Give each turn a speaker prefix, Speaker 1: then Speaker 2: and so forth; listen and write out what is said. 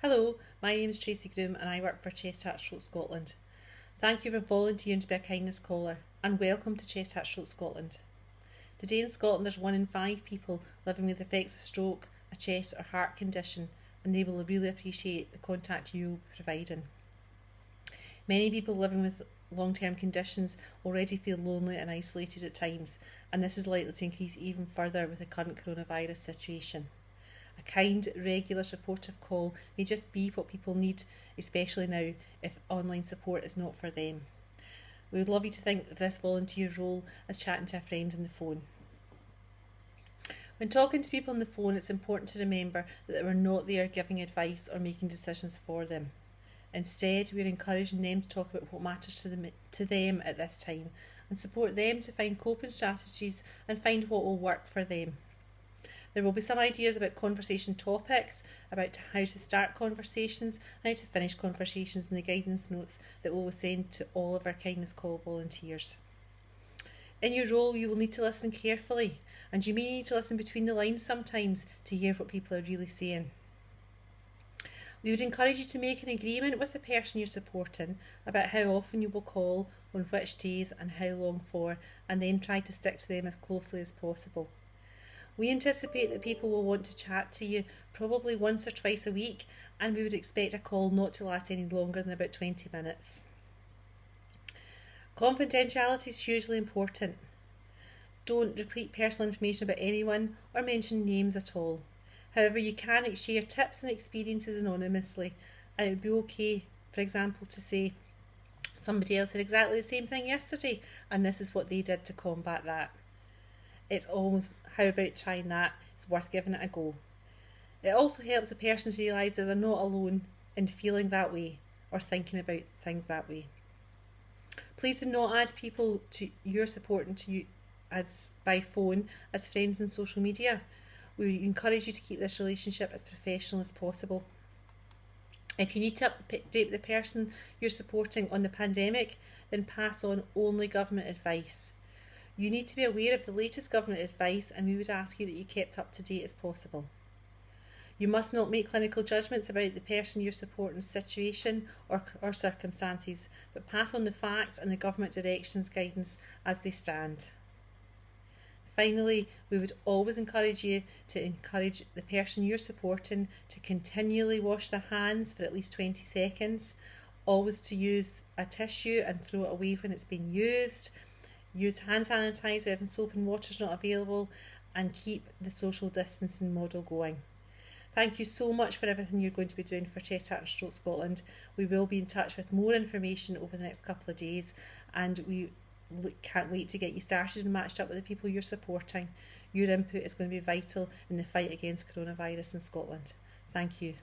Speaker 1: Hello, my name is Tracey Groom and I work for Chest Heart Stroke Scotland. Thank you for volunteering to be a kindness caller and welcome to Chest Heart Stroke Scotland. Today in Scotland there's 1 in 5 people living with the effects of stroke, a chest or heart condition, and they will really appreciate the contact you will be providing. Many people living with long-term conditions already feel lonely and isolated at times, and this is likely to increase even further with the current coronavirus situation. A kind, regular, supportive call may just be what people need, especially now if online support is not for them. We would love you to think of this volunteer role as chatting to a friend on the phone. When talking to people on the phone, it's important to remember that we're not there giving advice or making decisions for them. Instead, we're encouraging them to talk about what matters to them at this time and support them to find coping strategies and find what will work for them. There will be some ideas about conversation topics, about how to start conversations and how to finish conversations in the guidance notes that we will send to all of our kindness call volunteers. In your role, you will need to listen carefully, and you may need to listen between the lines sometimes to hear what people are really saying. We would encourage you to make an agreement with the person you're supporting about how often you will call, on which days and how long for, and then try to stick to them as closely as possible. We anticipate that people will want to chat to you probably once or twice a week, and we would expect a call not to last any longer than about 20 minutes. Confidentiality is hugely important. Don't repeat personal information about anyone or mention names at all. However, you can share tips and experiences anonymously, and it would be okay, for example, to say somebody else had exactly the same thing yesterday and this is what they did to combat that. It's always, how about trying that? It's worth giving it a go. It also helps the person to realise that they're not alone in feeling that way or thinking about things that way. Please do not add people to your support and to you as by phone as friends on social media. We encourage you to keep this relationship as professional as possible. If you need to update the person you're supporting on the pandemic, then pass on only government advice. You need to be aware of the latest government advice, and we would ask you that you kept up to date as possible. You must not make clinical judgments about the person you're supporting's situation or circumstances, but pass on the facts and the government directions guidance as they stand. Finally, we would always encourage you to encourage the person you're supporting to continually wash their hands for at least 20 seconds, always to use a tissue and throw it away when it's been used, use hand sanitizer if soap and water is not available, and keep the social distancing model going. Thank you so much for everything you're going to be doing for Chest Heart and Stroke Scotland. We will be in touch with more information over the next couple of days, and we can't wait to get you started and matched up with the people you're supporting. Your input is going to be vital in the fight against coronavirus in Scotland. Thank you.